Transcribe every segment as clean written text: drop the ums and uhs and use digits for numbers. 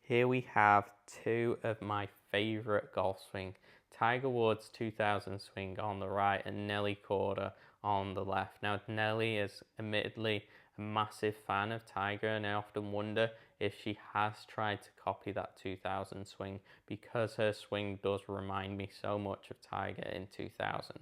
Here we have two of my favorite golf swing. Tiger Woods' 2000 swing on the right and Nelly Korda on the left. Now, Nelly is admittedly a massive fan of Tiger, and I often wonder if she has tried to copy that 2000 swing because her swing does remind me so much of Tiger in 2000.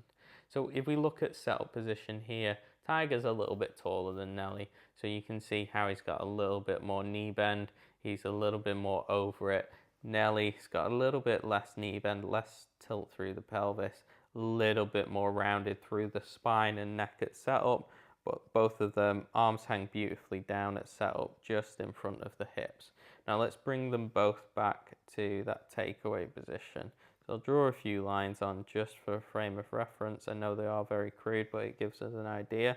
So if we look at setup position here, Tiger's a little bit taller than Nelly, so you can see how he's got a little bit more knee bend. He's a little bit more over it. Nelly's got a little bit less knee bend, less tilt through the pelvis, a little bit more rounded through the spine and neck at setup, but both of them, arms hang beautifully down at setup, just in front of the hips. Now let's bring them both back to that takeaway position. So I'll draw a few lines on just for a frame of reference. I know they are very crude, but it gives us an idea.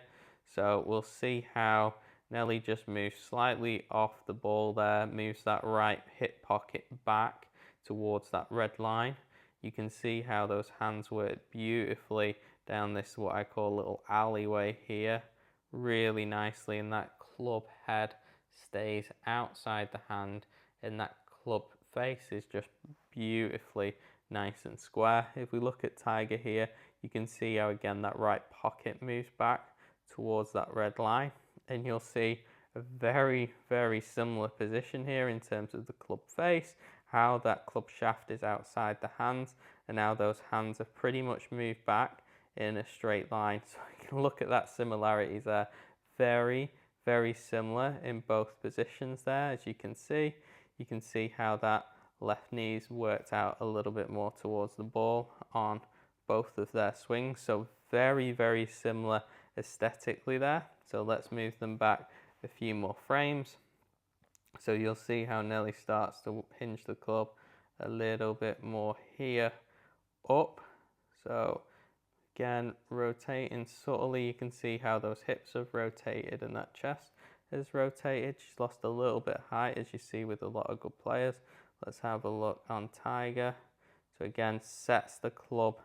So we'll see how Nelly just moves slightly off the ball there, moves that right hip pocket back towards that red line. You can see how those hands work beautifully down this, what I call, little alleyway here, really nicely, and that club head stays outside the hand, and that club face is just beautifully nice and square. If we look at Tiger here, you can see how again that right pocket moves back towards that red line, and you'll see a very, very similar position here in terms of the club face, how that club shaft is outside the hands, and now those hands have pretty much moved back in a straight line. So you can look at that similarities there. Very, very similar in both positions there. As you can see how that left knee's worked out a little bit more towards the ball on both of their swings. So very, very similar aesthetically there. So let's move them back a few more frames. So you'll see how Nelly starts to hinge the club a little bit more here up. So again, rotating subtly, you can see how those hips have rotated and that chest has rotated. She's lost a little bit of height, as you see with a lot of good players. Let's have a look on Tiger. So again, sets the club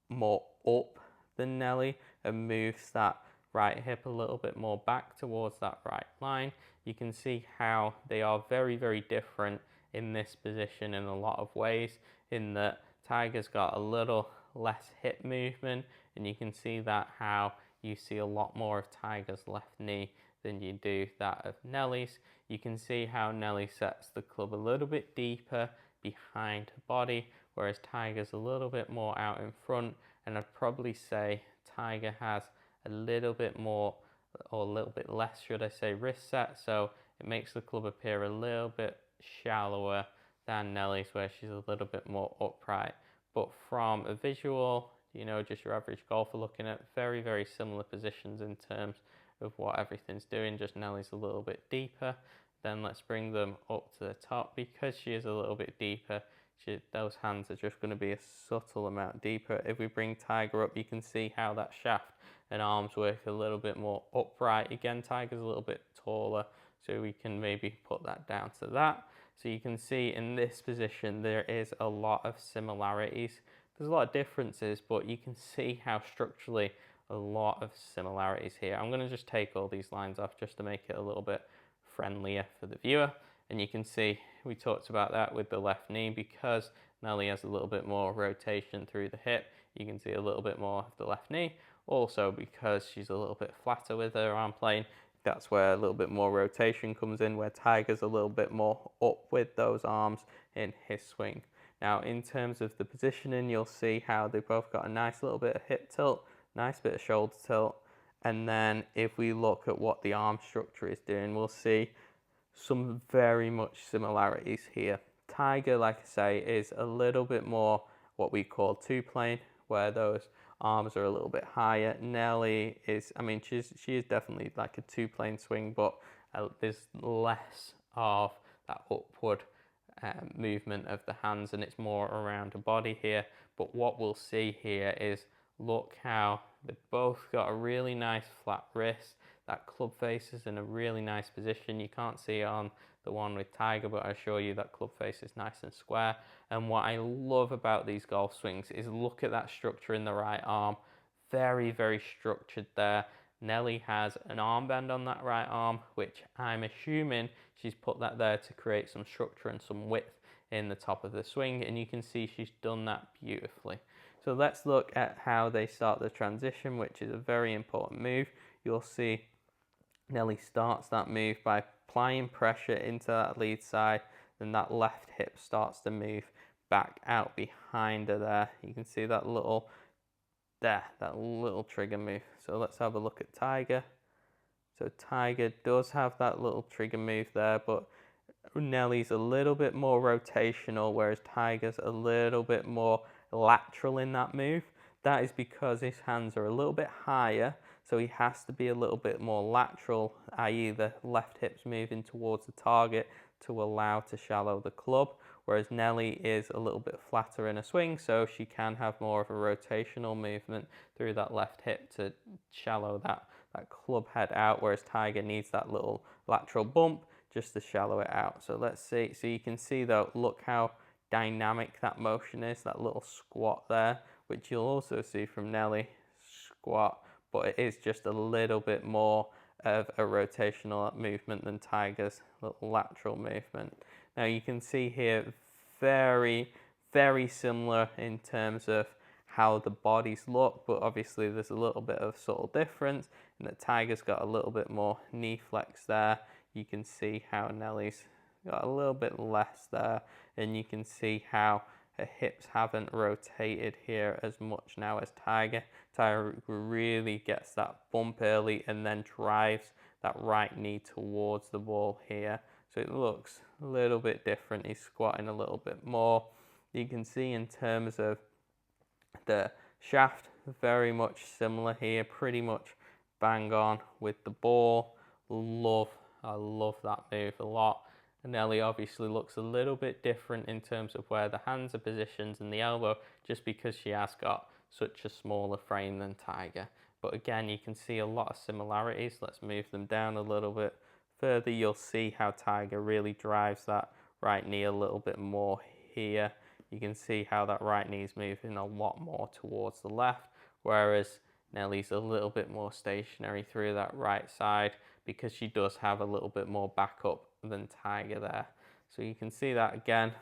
more up than Nelly and moves that right hip a little bit more back towards that right line. You can see how they are very, very different in this position in a lot of ways, in that Tiger's got a little less hip movement, and you can see that how you see a lot more of Tiger's left knee than you do that of Nelly's. You can see how Nelly sets the club a little bit deeper behind her body, whereas Tiger's a little bit more out in front, and I'd probably say Tiger has a little bit more, or a little bit less, should I say, wrist set, so it makes the club appear a little bit shallower than Nelly's, where she's a little bit more upright. But from a visual, you know, just your average golfer looking at, very, very similar positions in terms of what everything's doing, just Nelly's a little bit deeper. Then let's bring them up to the top. Because she is a little bit deeper, those hands are just going to be a subtle amount deeper. If we bring Tiger up, you can see how that shaft and arms work a little bit more upright. Again, Tiger's a little bit taller, so we can maybe put that down to that. So you can see in this position, there is a lot of similarities. There's a lot of differences, but you can see how structurally a lot of similarities here. I'm going to just take all these lines off just to make it a little bit friendlier for the viewer. And you can see we talked about that with the left knee, because Nelly has a little bit more rotation through the hip. You can see a little bit more of the left knee. Also, because she's a little bit flatter with her arm plane, that's where a little bit more rotation comes in, where Tiger's a little bit more up with those arms in his swing. Now, in terms of the positioning, you'll see how they've both got a nice little bit of hip tilt, nice bit of shoulder tilt. And then if we look at what the arm structure is doing, we'll see some very much similarities here. Tiger, like I say, is a little bit more what we call two-plane, where those arms are a little bit higher. Nelly is, I mean, she is definitely like a two-plane swing, but there's less of that upward movement of the hands, and it's more around the body here. But what we'll see here is, look how they've both got a really nice flat wrist. That club face is in a really nice position. You can't see it on the one with Tiger, but I assure you that club face is nice and square. And what I love about these golf swings is, look at that structure in the right arm. Very, very structured there. Nelly has an armband on that right arm, which I'm assuming she's put that there to create some structure and some width in the top of the swing, and you can see she's done that beautifully. So let's look at how they start the transition, which is a very important move. You'll see Nelly starts that move by applying pressure into that lead side, then that left hip starts to move back out behind her there. You can see that little trigger move. So let's have a look at Tiger. So Tiger does have that little trigger move there, but Nelly's a little bit more rotational, whereas Tiger's a little bit more lateral in that move. That is because his hands are a little bit higher, so he has to be a little bit more lateral, i.e. the left hip's moving towards the target to allow to shallow the club, whereas Nelly is a little bit flatter in a swing, so she can have more of a rotational movement through that left hip to shallow that club head out, whereas Tiger needs that little lateral bump just to shallow it out. So let's see. So you can see though, look how dynamic that motion is, that little squat there, which you'll also see from Nelly, squat, but it is just a little bit more of a rotational movement than Tiger's little lateral movement. Now you can see here, very, very similar in terms of how the bodies look, but obviously there's a little bit of subtle difference in that Tiger's got a little bit more knee flex there. You can see how Nelly's got a little bit less there, and you can see how her hips haven't rotated here as much now as Tiger. Tiger really gets that bump early and then drives that right knee towards the ball here. So it looks a little bit different. He's squatting a little bit more. You can see in terms of the shaft, very much similar here, pretty much bang on with the ball. I love that move a lot. Nelly obviously looks a little bit different in terms of where the hands are positioned and the elbow, just because she has got such a smaller frame than Tiger. But again, you can see a lot of similarities. Let's move them down a little bit further. You'll see how Tiger really drives that right knee a little bit more here. You can see how that right knee is moving a lot more towards the left, whereas Nelly's a little bit more stationary through that right side because she does have a little bit more backup than Tiger there. So you can see that again,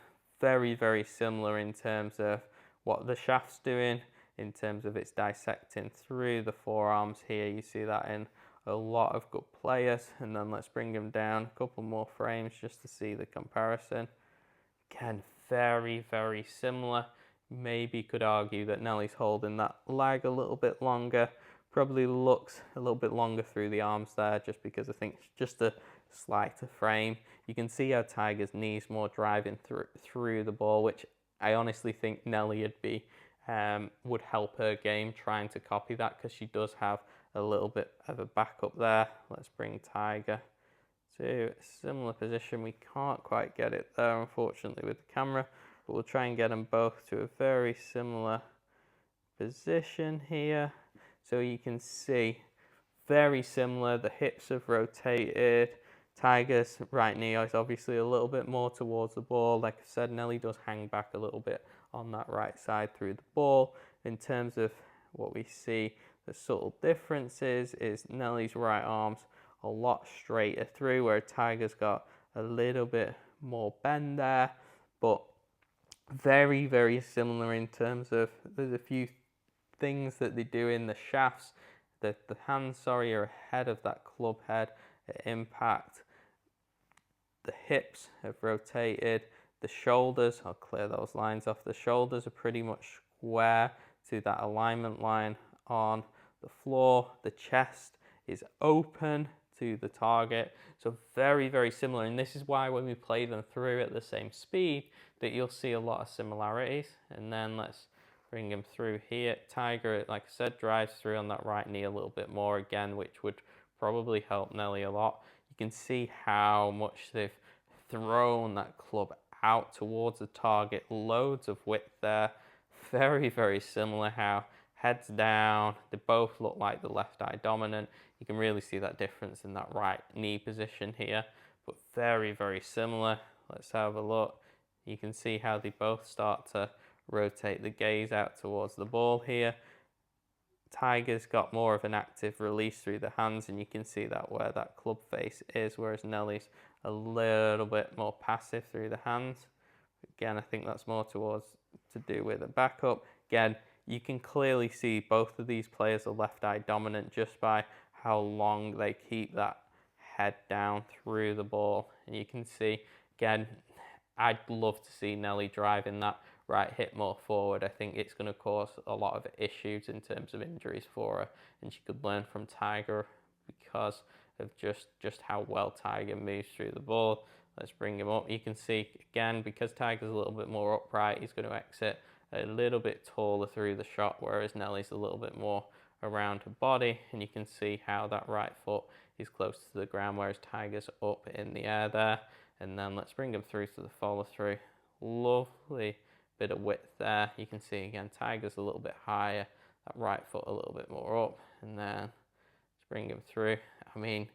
very, very similar in terms of what the shaft's doing, in terms of it's dissecting through the forearms here. You see that in a lot of good players. And then let's bring them down a couple more frames just to see the comparison. Again, very, very similar. Maybe could argue that Nelly's holding that leg a little bit longer. Probably looks a little bit longer through the arms there, just because I think it's just a slighter frame. You can see how Tiger's knees more driving through the ball, which I honestly think Nelly would help her game trying to copy that, because she does have a little bit of a backup there. Let's bring Tiger to a similar position. We can't quite get it there, unfortunately, with the camera, but we'll try and get them both to a very similar position here. So you can see, very similar, the hips have rotated. Tiger's right knee is obviously a little bit more towards the ball. Like I said, Nelly does hang back a little bit on that right side through the ball. In terms of what we see, the subtle differences is Nelly's right arm's a lot straighter through, where Tiger's got a little bit more bend there, but very, very similar in terms of, there's a few things that they do in the shafts. The hands, are ahead of that club head at impact. The hips have rotated. The shoulders, I'll clear those lines off. The shoulders are pretty much square to that alignment line on the floor. The chest is open to the target. So very, very similar. And this is why when we play them through at the same speed, that you'll see a lot of similarities. And then let's bring him through here. Tiger, like I said, drives through on that right knee a little bit more again, which would probably help Nelly a lot. You can see how much they've thrown that club out towards the target. Loads of width there. Very, very similar how heads down. They both look like the left eye dominant. You can really see that difference in that right knee position here, but very, very similar. Let's have a look. You can see how they both start to rotate the gaze out towards the ball here. Tiger's got more of an active release through the hands, and you can see that where that club face is, whereas Nelly's a little bit more passive through the hands. Again, I think that's more towards to do with the backup. Again, you can clearly see both of these players are left eye dominant just by how long they keep that head down through the ball. And you can see, again, I'd love to see Nelly driving that right hip more forward. I think it's going to cause a lot of issues in terms of injuries for her, and she could learn from Tiger because of just how well Tiger moves through the ball. Let's bring him up. You can see, again, because Tiger's a little bit more upright, he's going to exit a little bit taller through the shot, whereas Nelly's a little bit more around her body, and you can see how that right foot is close to the ground, whereas Tiger's up in the air there. And then let's bring him through to the follow through. Lovely bit of width there. You can see again, Tiger's a little bit higher, that right foot a little bit more up, and then let's bring him through. I mean,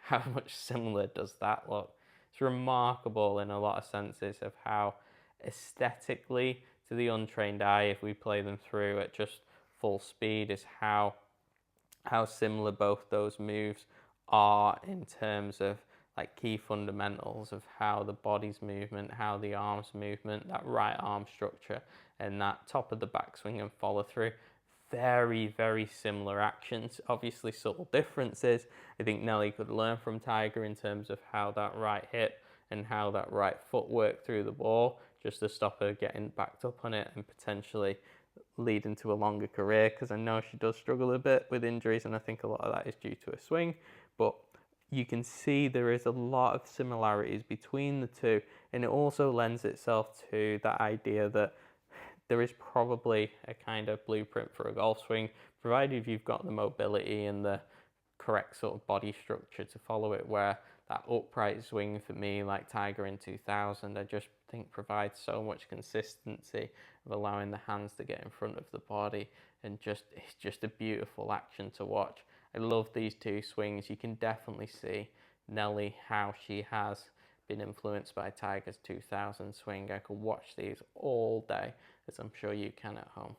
how much similar does that look? It's remarkable in a lot of senses of how aesthetically, to the untrained eye, if we play them through at just full speed, is how similar both those moves are in terms of like key fundamentals of how the body's movement, how the arm's movement, that right arm structure, and that top of the backswing and follow through. Very, very similar actions. Obviously subtle differences. I think Nelly could learn from Tiger in terms of how that right hip and how that right foot worked through the ball, just to stop her getting backed up on it and potentially lead into a longer career, because I know she does struggle a bit with injuries, and I think a lot of that is due to her swing. But you can see there is a lot of similarities between the two, and it also lends itself to that idea that there is probably a kind of blueprint for a golf swing, provided you've got the mobility and the correct sort of body structure to follow it, where that upright swing for me, like Tiger in 2000, I just think provides so much consistency of allowing the hands to get in front of the body, and it's just a beautiful action to watch. I love these two swings. You can definitely see Nelly, how she has been influenced by Tiger's 2000 swing. I could watch these all day, as I'm sure you can at home.